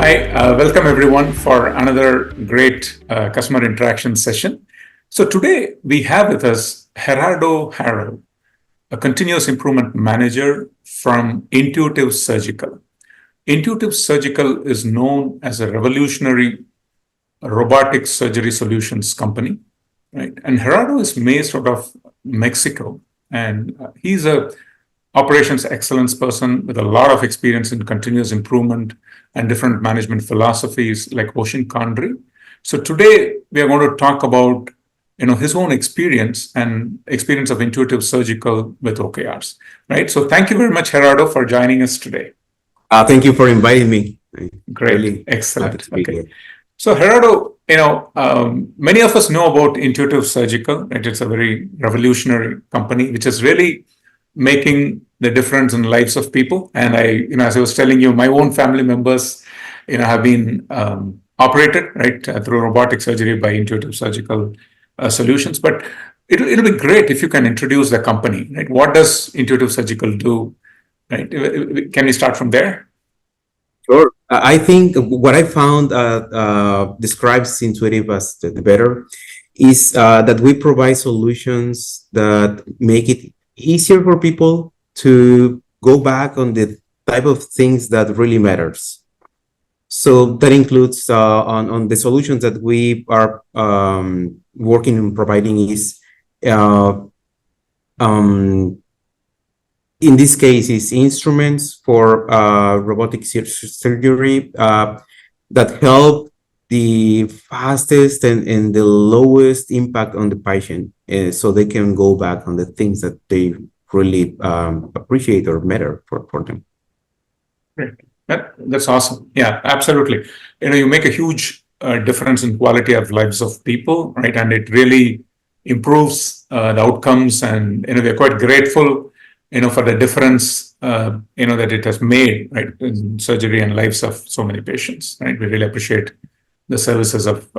Hi, welcome everyone for another great customer interaction session. So today we have with us Gerardo Haro, a continuous improvement manager from Intuitive Surgical. Intuitive Surgical is known as a revolutionary robotic surgery solutions company, right? And Gerardo is based out of Mexico, and he's a operations excellence person with a lot of experience in continuous improvement and different management philosophies like Ocean Condry. So today we are going to talk about his own experience and experience of Intuitive Surgical with OKRs, right? So thank you very much, Gerardo, for joining us today. Thank you for inviting me. Great, really excellent. Okay. So Gerardo, many of us know about Intuitive Surgical, right? It's a very revolutionary company, which is really making the difference in the lives of people. And as I was telling you, my own family members, have been operated, right, through robotic surgery by Intuitive Surgical solutions. But it'll be great if you can introduce the company, right? What does Intuitive Surgical do, right? Can we start from there? Sure. I think what I found describes Intuitive as the better is that we provide solutions that make it easier for people to go back on the type of things that really matters. So that includes on the solutions that we are working on providing is in this case is instruments for robotic surgery that help the fastest and the lowest impact on the patient, so they can go back on the things that they really appreciate or matter for them. Great. That's awesome. Yeah, absolutely. You make a huge difference in quality of lives of people, right? And it really improves the outcomes, and we're quite grateful for the difference, that it has made, right, in surgery and lives of so many patients, right? We really appreciate the services of,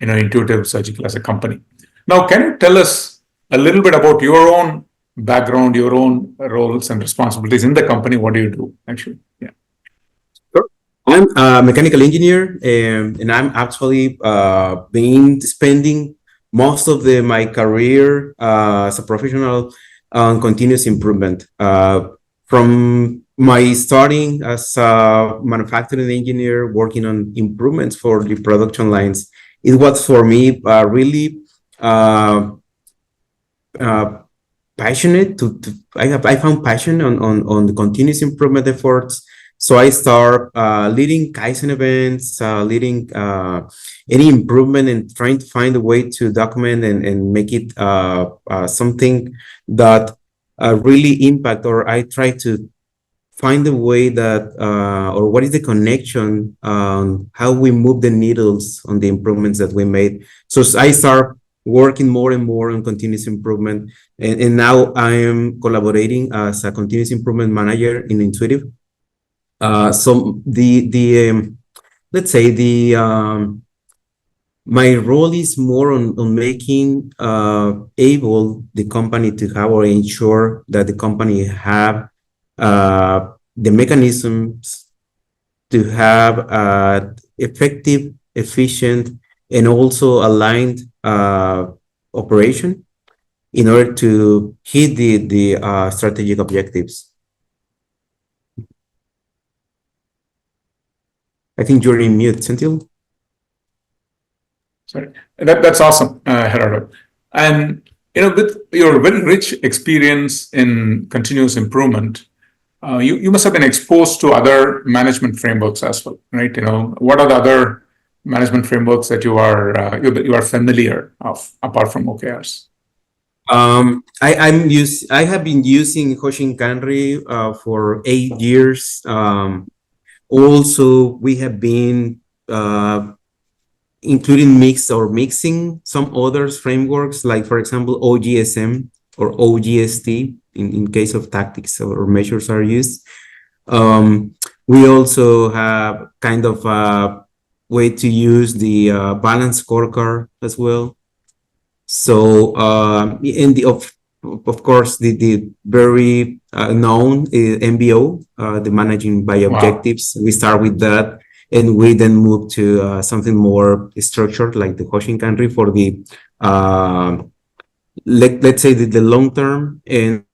Intuitive Surgical as a company. Now, can you tell us a little bit about your own background, your own roles and responsibilities in the company? What do you do, actually? Yeah. Sure. I'm a mechanical engineer, and I'm actually been spending most of my career as a professional on continuous improvement. From my starting as a manufacturing engineer, working on improvements for the production lines, it was for me really passionate. I found passion on the continuous improvement efforts. So I start leading Kaizen events, leading any improvement and trying to find a way to document and make it something that really impact, or I try to find a way that, or what is the connection on how we move the needles on the improvements that we made. So I start working more and more on continuous improvement. And now I am collaborating as a continuous improvement manager in Intuitive. So let's say my role is more on making able the company to have or ensure that the company have the mechanisms to have effective, efficient, and also aligned operation in order to hit the strategic objectives. I think you're in mute, Senthil. Sorry, that's awesome, Gerardo. And with your very rich experience in continuous improvement, you must have been exposed to other management frameworks as well, right? What are the other management frameworks that you are familiar of apart from OKRs? I have been using Ocean Condry for 8 years. Also, we have been including mixing some other frameworks, like, for example, OGSM or OGST in case of tactics or measures are used. We also have kind of a way to use the balance scorecard as well. So, of course, the very known MBO, the managing by objectives. Wow. We start with that. and we then moved to something more structured, like the Hoshin country for the let's say the long term, and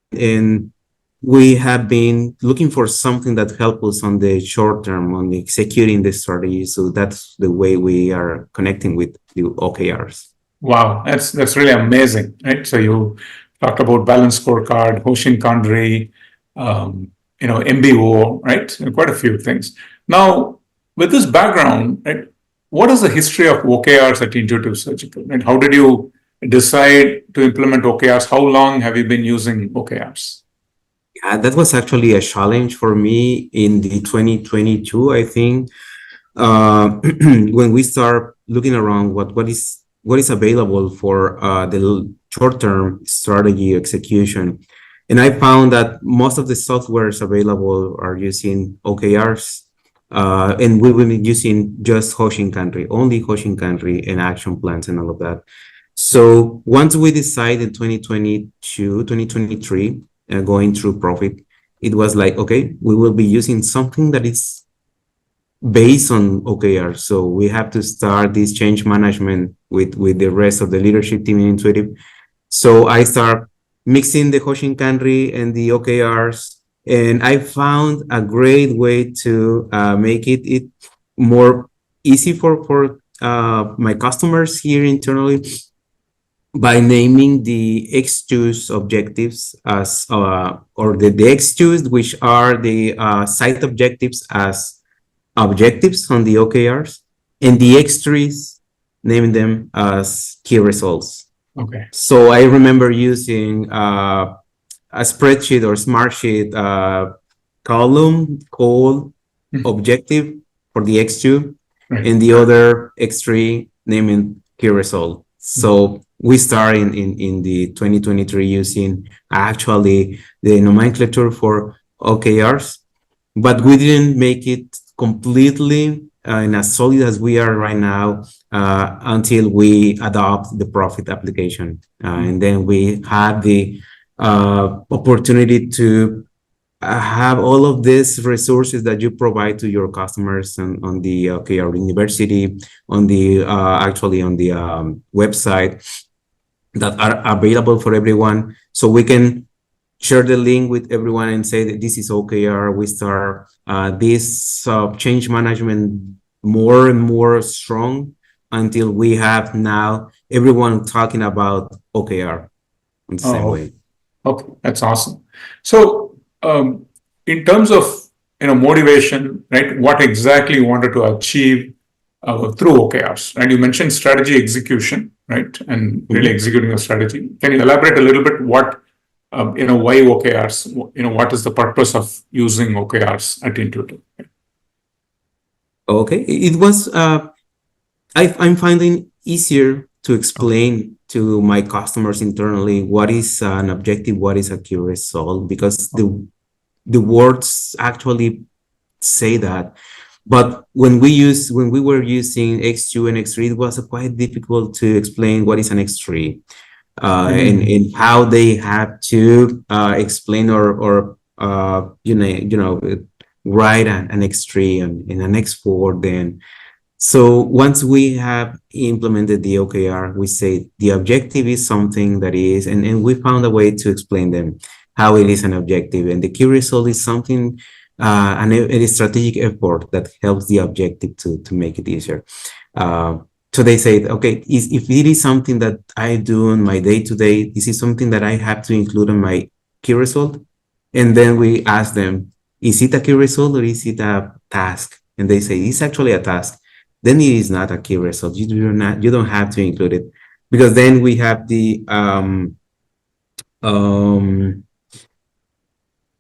we have been looking for something that helps us on the short term on executing the strategy. So that's the way we are connecting with the OKRs. Wow, that's really amazing, right? So you talked about balanced scorecard, Hoshin Kanri, MBO, right? And quite a few things. Now, with this background, right, what is the history of OKRs at Intuitive Surgical? And how did you decide to implement OKRs? How long have you been using OKRs? That was actually a challenge for me in the 2022, I think, when we start looking around what is available for the short-term strategy execution. And I found that most of the softwares available are using OKRs, and we will be using just Hoshin country, only Hoshin country and action plans and all of that. So once we decided in 2022, 2023, going through profit, it was like, okay, we will be using something that is based on OKR. So we have to start this change management with the rest of the leadership team in Intuitive. So I start mixing the Hoshin country and the OKRs, and I found a great way to make it more easy for my customers here internally by naming the X2's objectives as or the X2's, which are the site objectives, as objectives on the OKRs, and the X3s, naming them as key results. Okay. So I remember using a spreadsheet or Smartsheet column called objective for the X2, right, and the other X3 naming key result. So we started in the 2023 using actually the nomenclature for OKRs, but we didn't make it completely and as solid as we are right now until we adopt the profit application. And then we had the opportunity to have all of these resources that you provide to your customers on the OKR University, on the actually on the website, that are available for everyone. So we can share the link with everyone and say that this is OKR. We start this change management more and more strong until we have now everyone talking about OKR in the same way. Okay, that's awesome. So in terms of motivation, right? What exactly you wanted to achieve through OKRs, and you mentioned strategy execution, right? And really executing a strategy. Can you elaborate a little bit what why OKRs? What is the purpose of using OKRs at Intuitive? Okay, it was. I'm finding easier to explain to my customers internally what is an objective, what is a key result, because the words actually say that. But when we were using X2 and X3, it was quite difficult to explain what is an X3 and how they have to explain or write an X3 and an X4 then. So once we have implemented the OKR, we say the objective is something that is, and we found a way to explain them how it is an objective, and the key result is something, a strategic effort that helps the objective to make it easier. So they say, okay, if it is something that I do on my day-to-day, this is something that I have to include in my key result. And then we ask them, is it a key result or is it a task? And they say, it's actually a task. Then it is not a key result. You don't have to include it, because then we have the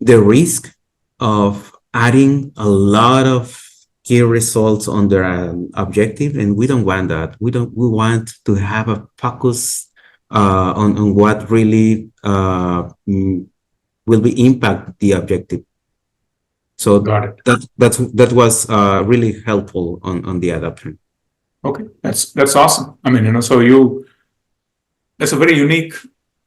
risk of adding a lot of key results under an objective, and we don't want that. We want to have a focus on what really will be impact the objective. So that was really helpful on the adoption. Okay, that's awesome. I mean, so that's a very unique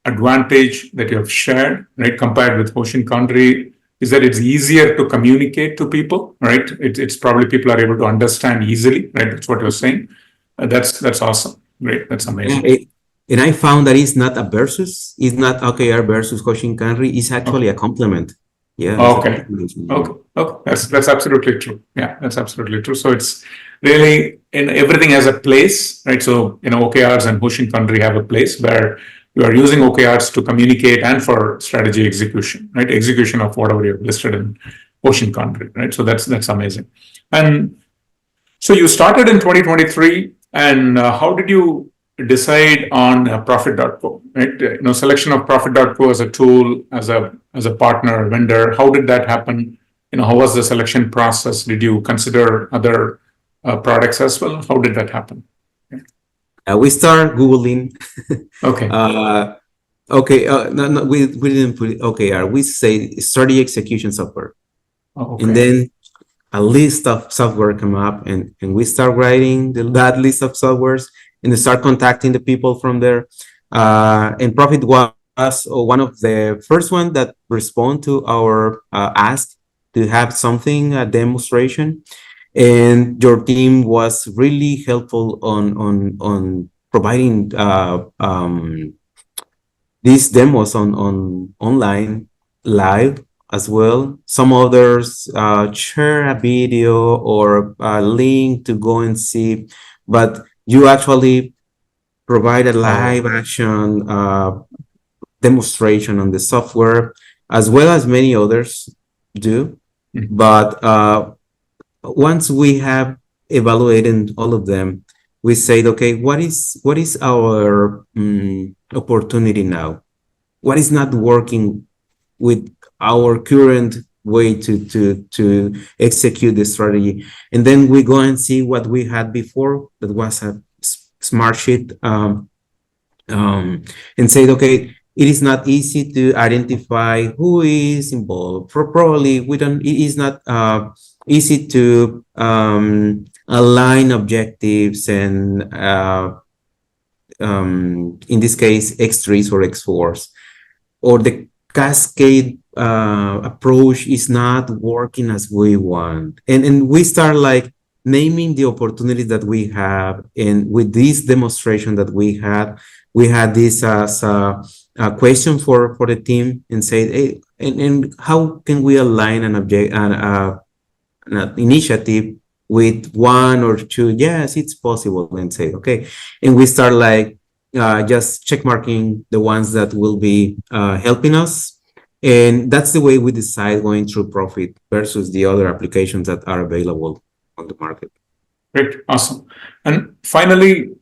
advantage that you have shared, right? Compared with Hoshin country, is that it's easier to communicate to people, right? It's probably people are able to understand easily, right? That's what you're saying. That's awesome. Great. That's Yeah, amazing. and I found that it's not a versus, it's not OKR versus Hoshin Kanri, it's actually Okay. a complement. Yeah, it's a Okay. complement. Okay. Okay. That's absolutely true. Yeah, that's absolutely true. So it's really in everything has a place, right? So OKRs and Hoshin Kanri have a place where you are using OKRs to communicate and for strategy execution, right? Execution of whatever you've listed in Hoshin Kanri, right? So that's amazing. And so you started in 2023, and how did you decide on Profit.co? Right, selection of Profit.co as a tool, as a partner vendor. How did that happen? How was the selection process? Did you consider other products as well? How did that happen? We start Googling. Okay. Okay, no, we didn't put it OKR. We say strategy execution software. Okay. And then a list of software come up, and we start writing that list of softwares and start contacting the people from there. And Profit was one of the first one that respond to our ask to have something, a demonstration. And your team was really helpful on providing these demos on online live as well. Some others share a video or a link to go and see, but you actually provide a live action demonstration on the software, as well as many others do. Mhm. But once we have evaluated all of them, we said, okay, what is our opportunity now? What is not working with our current way to execute the strategy? And then we go and see what we had before, that was a smart sheet, and say, okay, it is not easy to identify who is involved. Probably we don't. It is not easy to align objectives and in this case X3s or X4s, or the cascade approach is not working as we want. And we start like naming the opportunities that we have. And with this demonstration that we had this as a question for the team, and say, hey, and how can we align an object and an initiative with one or two? Yes, it's possible. And say, okay. And we start like just check marking the ones that will be helping us. And that's the way we decide going through Profit versus the other applications that are available on the market. Great. Awesome. And finally,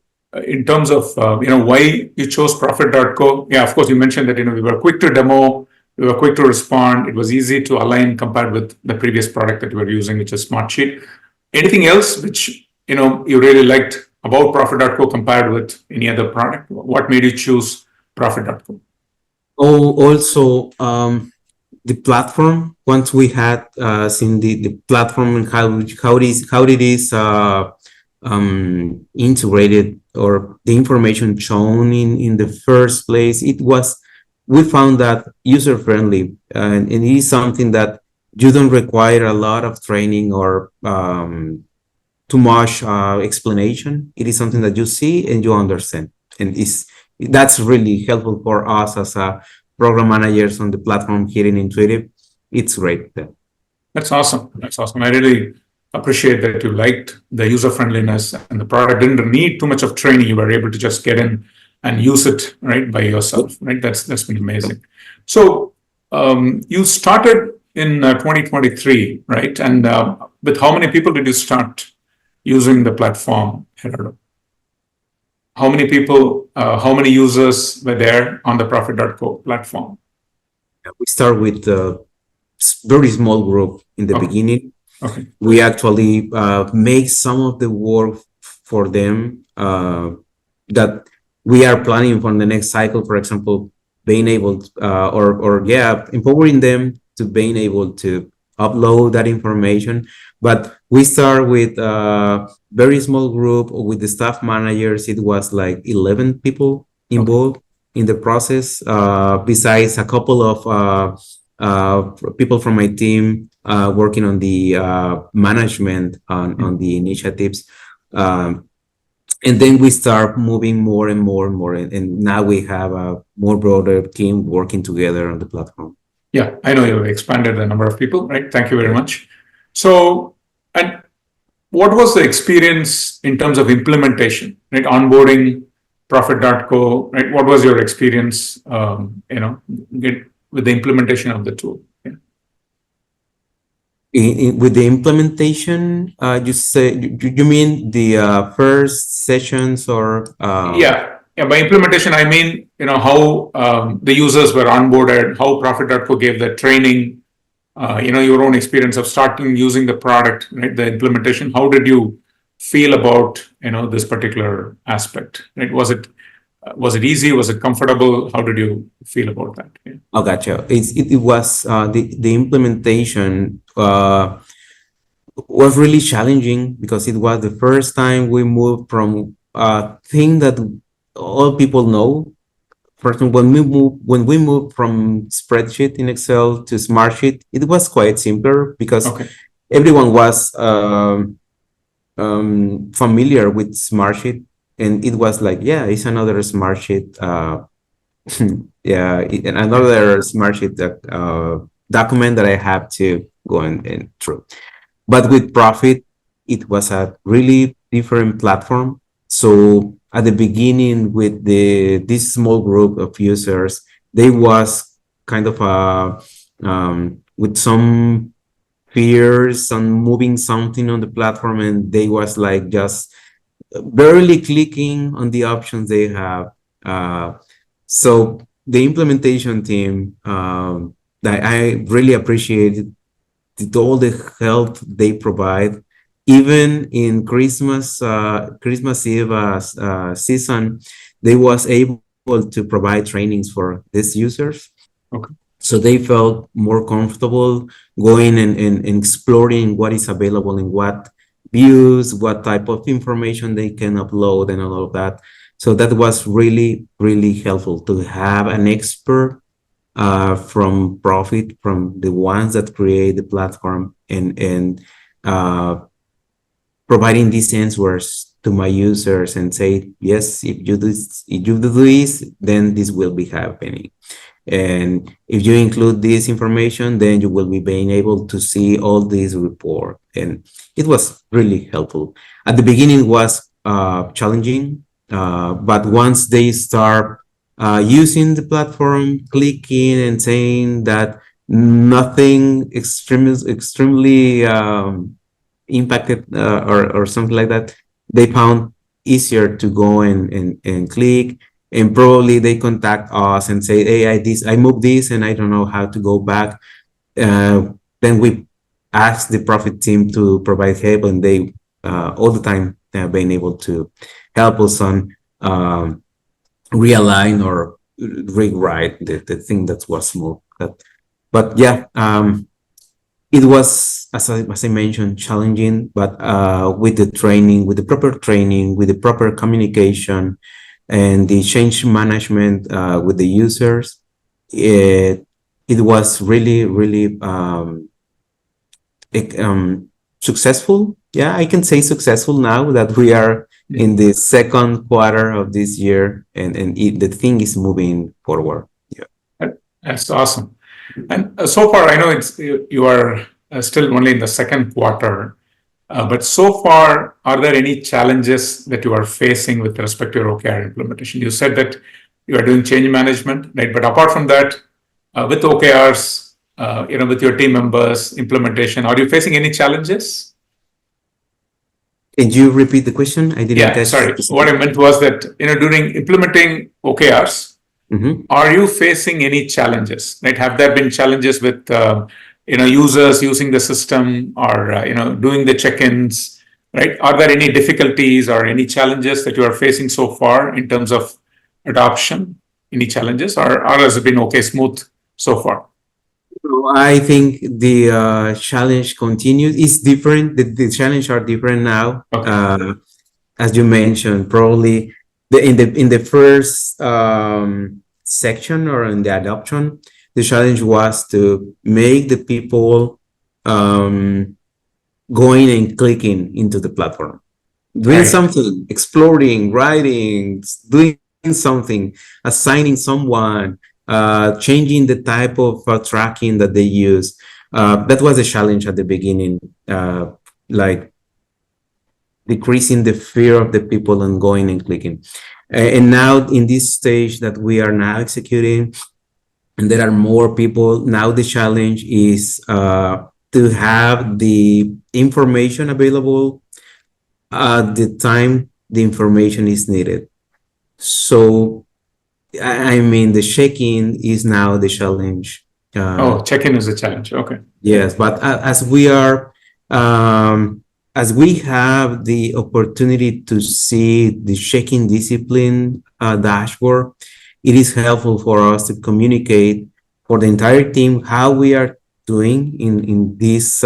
in terms of why you chose Profit.co, yeah, of course, you mentioned that we were quick to demo, we were quick to respond. It was easy to align compared with the previous product that you were using, which is Smartsheet. Anything else which you really liked about Profit.co compared with any other product? What made you choose Profit.co? Oh, also the platform. Once we had seen the platform and how it is integrated, or the information shown in the first place, we found that user friendly, and it is something that you don't require a lot of training or too much explanation. It is something that you see and you understand, and that's really helpful for us as a program managers on the platform here in Intuitive. It's great. That's awesome. That's awesome. I really appreciate that you liked the user friendliness, and the product didn't need too much of training. You were able to just get in and use it right by yourself. Right. That's been amazing. So you started in 2023, right? And with how many people did you start using the platform, Gerardo? How many people, how many users were there on the Profit.co platform? We start with a very small group in the beginning. Okay. We actually make some of the work for them that we are planning for the next cycle. For example, being able empowering them to being able to upload that information. But we start with a very small group with the staff managers. It was like 11 people involved in the process, besides a couple of people from my team working on the management on the initiatives. And then we start moving more and more and more. And now we have a more broader team working together on the platform. Yeah, I know you've expanded the number of people, right? Thank you very much. So, and what was the experience in terms of implementation, right? Onboarding Profit.co, right? What was your experience, with the implementation of the tool? Yeah. With the implementation, you mean the first sessions or? Yeah. By implementation, I mean, how the users were onboarded, how Profit.co gave the training, your own experience of starting using the product, right? The implementation. How did you feel about, this particular aspect, right? Was it easy? Was it comfortable? How did you feel about that? Yeah. Oh, gotcha. It was the implementation was really challenging because it was the first time we moved from a thing that all people know. First, when we moved from spreadsheet in Excel to Smartsheet, it was quite simpler because Okay. everyone was familiar with Smartsheet, and it was like, yeah, it's another Smartsheet. Yeah, another Smartsheet document that I have to go and through. But with Profit, it was a really different platform. So at the beginning, with this small group of users, they was kind of with some fears on moving something on the platform, and they was like just barely clicking on the options they have. So the implementation team, that I really appreciated all the help they provide, even in Christmas Eve season, they was able to provide trainings for these users. Okay. So they felt more comfortable going and exploring what is available in what views, what type of information they can upload, and all of that. So that was really, really helpful to have an expert from Profit, from the ones that create the platform, and providing these answers to my users and say, yes, if you do this, then this will be happening. And if you include this information, then you will be being able to see all these report. And it was really helpful. At the beginning, it was challenging, but once they start using the platform, clicking and saying that nothing extremely impacted or something like that, they found easier to go and click, and probably they contact us and say, hey, I moved this and I don't know how to go back. Then we ask the Profit team to provide help, and they all the time have been able to help us on realign or rewrite the thing that was moved. But yeah, it was, as I mentioned, challenging, but with the training, with the proper training, with the proper communication, and the change management with the users, it was really, really successful. Yeah, I can say successful now that we are in the second quarter of this year, and the thing is moving forward. Yeah, That's awesome. And so far, I know you are still only in the second quarter, but so far, are there any challenges that you are facing with respect to your OKR implementation? You said that you are doing change management, right? But apart from that, with OKRs, with your team members, implementation, are you facing any challenges? Can you repeat the question? I didn't catch. Sorry. What I meant was that, during implementing OKRs, are you facing any challenges? Right? Have there been challenges with users using the system, or doing the check-ins? Right? Are there any difficulties or any challenges that you are facing so far in terms of adoption? Any challenges, or has it been okay, smooth so far? I think the challenge continues. It's different. The challenge are different now. Okay. As you mentioned, probably in the first section or in the adoption, the challenge was to make the people going and clicking into the platform, doing Right. something, exploring, writing, doing something, assigning someone, changing the type of tracking that they use. That was a challenge at the beginning, like decreasing the fear of the people and going and clicking. And now in this stage that we are now executing, and there are more people, now the challenge is to have the information available at the time the information is needed. So, I mean, the check-in is now the challenge. Oh, check-in is a challenge. Okay. Yes, but as we have the opportunity to see the check-in discipline dashboard, it is helpful for us to communicate for the entire team how we are doing in this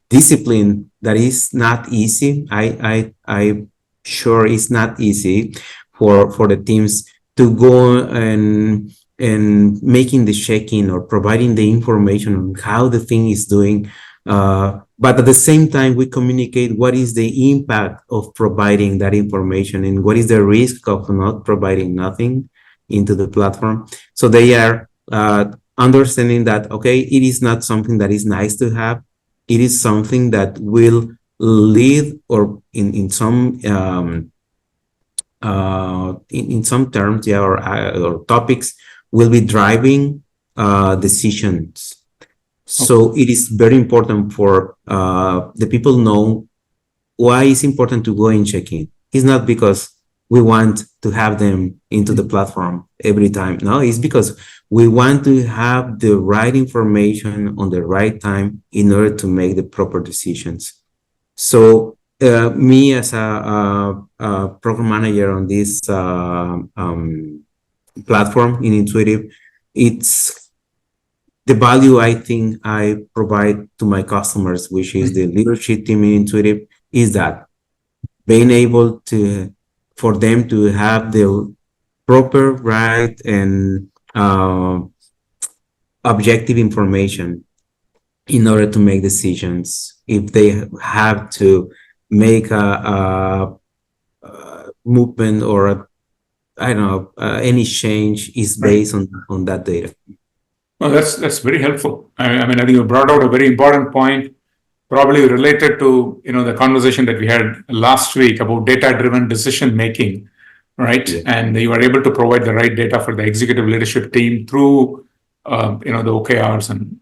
discipline that is not easy. I sure it's not easy for the teams to go and making the check-in or providing the information on how the thing is doing. But at the same time, we communicate what is the impact of providing that information and what is the risk of not providing nothing into the platform. So they are understanding that, okay, it is not something that is nice to have. It is something that will lead, or in some in some terms, yeah, or topics, will be driving decisions. So it is very important for the people know why it's important to go and check in. It's not because we want to have them into the platform every time. No, it's because we want to have the right information on the right time in order to make the proper decisions. So me as a program manager on this platform in Intuitive, it's the value I think I provide to my customers, which is the leadership team in Intuitive, is that being able to, for them to have the proper, right, and objective information in order to make decisions. If they have to make a movement or I don't know, any change is based on that data. Well, that's very helpful. I mean, I think you brought out a very important point, probably related to the conversation that we had last week about data-driven decision making, right? Yeah. And you are able to provide the right data for the executive leadership team through the OKRs and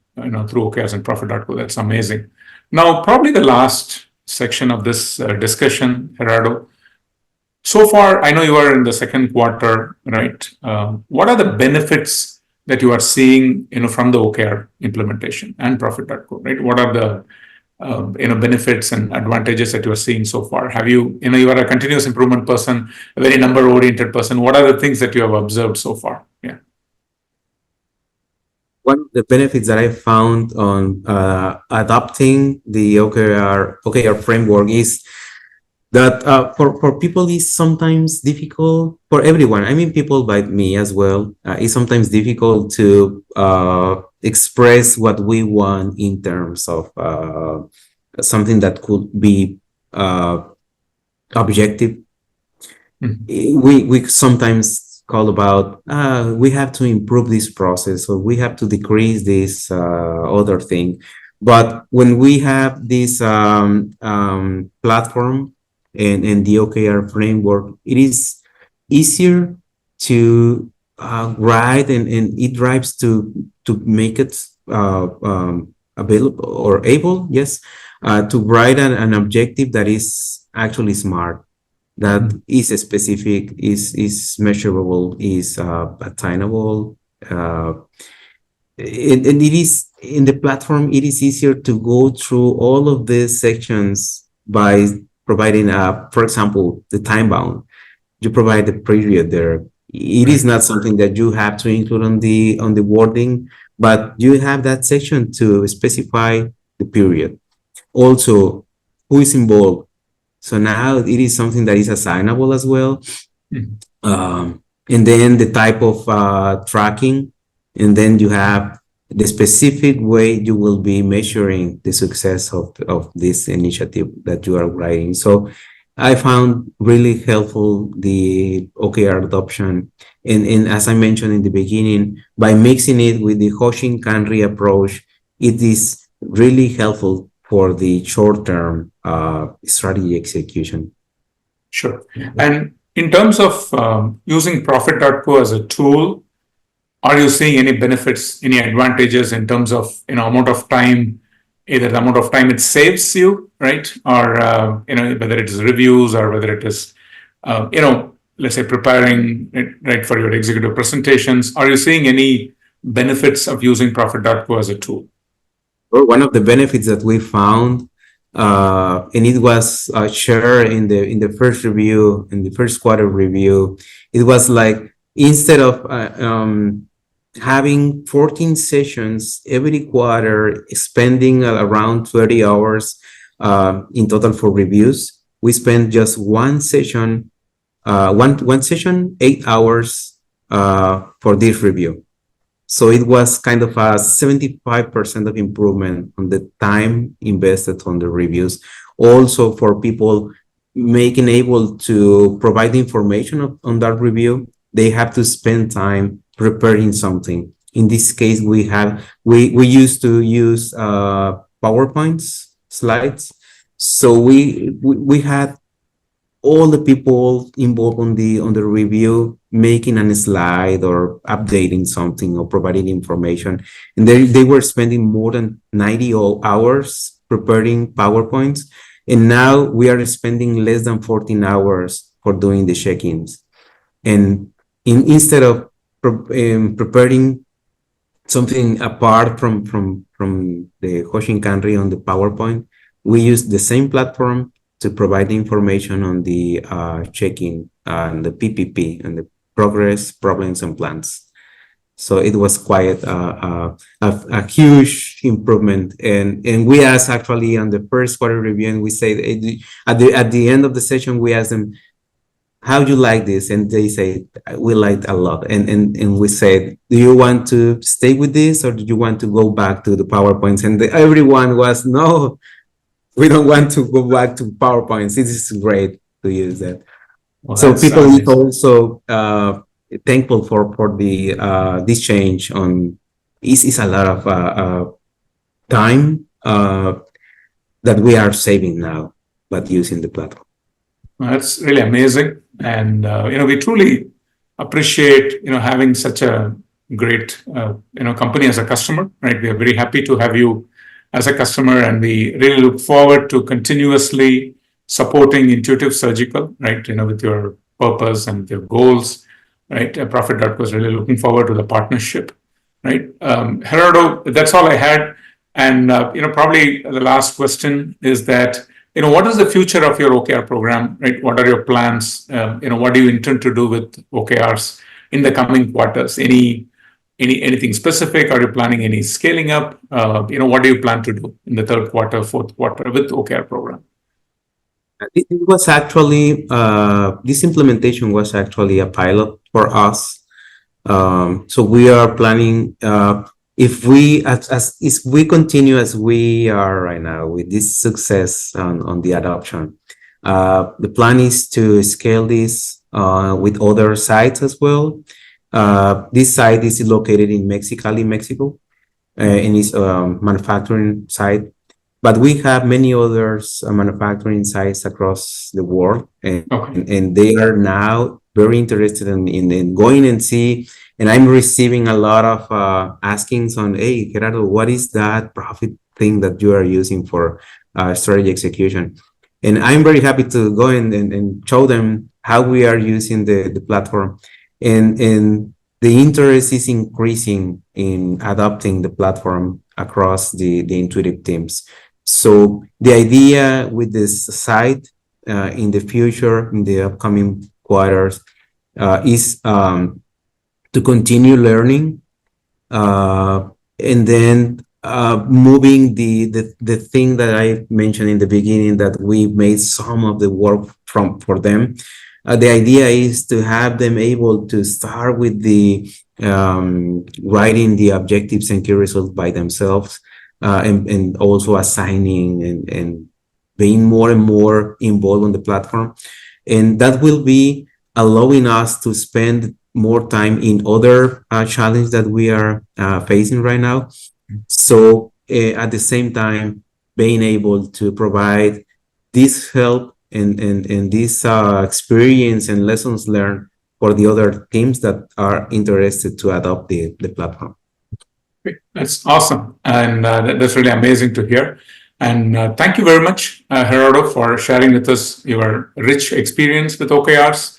through OKRs and Profit.co. That's amazing. Now, probably the last section of this discussion, Gerardo. So far, I know you are in the second quarter, right? What are the benefits that you are seeing, from the OKR implementation and Profit.co, right? What are the benefits and advantages that you are seeing so far? Have you are a continuous improvement person, a very number-oriented person. What are the things that you have observed so far? Yeah. One of the benefits that I found on adopting the OKR framework is that for people is sometimes difficult, for everyone. I mean, people like me as well. It's sometimes difficult to express what we want in terms of something that could be objective. We sometimes call about we have to improve this process, or we have to decrease this other thing. But when we have this platform and the OKR framework, it is easier to write, and it drives to make it available or able, yes, to write an objective that is actually smart, that is specific, is measurable, is attainable. And it is in the platform, it is easier to go through all of these sections by providing, for example, the time bound. You provide the period there. It is not something that you have to include on the wording, but you have that section to specify the period. Also, who is involved. So now it is something that is assignable as well. And then the type of tracking and then you have the specific way you will be measuring the success of this initiative that you are writing. So I found really helpful the OKR adoption. And as I mentioned in the beginning, by mixing it with the Hoshin Kanri approach, it is really helpful for the short-term strategy execution. Sure. And in terms of using Profit.co as a tool, are you seeing any benefits, any advantages in terms of amount of time, either the amount of time it saves you, right, or whether it is reviews or whether it is let's say preparing it, right, for your executive presentations? Are you seeing any benefits of using Profit.co as a tool? Well, one of the benefits that we found, and it was shared in the first review, in the first quarter review, it was like instead of having 14 sessions every quarter, spending around 30 hours in total for reviews, we spent just one session, one session, 8 hours for this review. So it was kind of a 75% of improvement on the time invested on the reviews. Also for people making able to provide information on that review, they have to spend time preparing something. In this case, we used to use PowerPoints slides. So we had all the people involved on the review making a slide or updating something or providing information, and they were spending more than 90 hours preparing PowerPoints, and now we are spending less than 14 hours for doing the check-ins. And instead of preparing something apart from the Hoshin Kanri on the PowerPoint, we use the same platform to provide the information on the check-in and the PPP and the progress, problems, and plans. So it was quite a huge improvement. And we asked actually on the first quarter review, and we said at the end of the session, we asked them, how do you like this? And they say, we liked a lot. And we said, do you want to stay with this or do you want to go back to the PowerPoints? And everyone was, no, we don't want to go back to PowerPoints. It is great to use that. Well, so people is also thankful for the this change on is a lot of time that we are saving now, but using the platform. That's really amazing, and we truly appreciate having such a great company as a customer. Right, we are very happy to have you as a customer, and we really look forward to continuously supporting Intuitive Surgical, right, with your purpose and your goals, right. Profit.co is really looking forward to the partnership, right. Gerardo, that's all I had, and probably the last question is that what is the future of your OKR program, right? What are your plans? What do you intend to do with OKRs in the coming quarters? Anything specific? Are you planning any scaling up? What do you plan to do in the third quarter, fourth quarter with OKR program? It was actually, this implementation was actually a pilot for us. So we are planning, if we continue as we are right now with this success on the adoption, the plan is to scale this with other sites as well. This site is located in Mexicali, Mexico, and it's a manufacturing site. But we have many other manufacturing sites across the world, and they are now very interested in going and see. And I'm receiving a lot of askings on, hey, Gerardo, what is that profit thing that you are using for strategy execution? And I'm very happy to go and show them how we are using the platform. And the interest is increasing in adopting the platform across the Intuitive teams. So the idea with this site in the future, in the upcoming quarters, is to continue learning and then moving the thing that I mentioned in the beginning, that we made some of the work for them. The idea is to have them able to start with the writing the objectives and key results by themselves, and also assigning and being more and more involved on the platform. And that will be allowing us to spend more time in other challenges that we are facing right now. So at the same time, being able to provide this help and this experience and lessons learned for the other teams that are interested to adopt the platform. That's awesome. And that's really amazing to hear. And thank you very much, Gerardo, for sharing with us your rich experience with OKRs.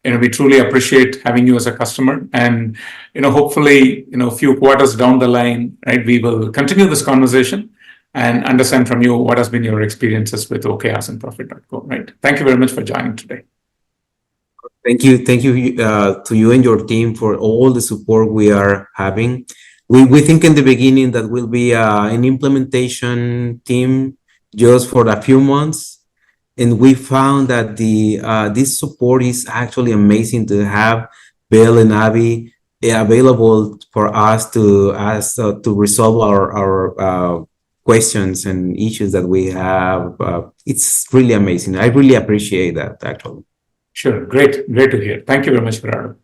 We truly appreciate having you as a customer. And, hopefully, a few quarters down the line, right, we will continue this conversation and understand from you what has been your experiences with OKRs and Profit.co, right? Thank you very much for joining today. Thank you to you and your team for all the support we are having. We think in the beginning that will be an implementation team just for a few months, and we found that this support is actually amazing to have Bill and Abby available for us to resolve our questions and issues that we have. It's really amazing. I really appreciate that, actually. Sure. Great to hear. Thank you very much, Gerardo.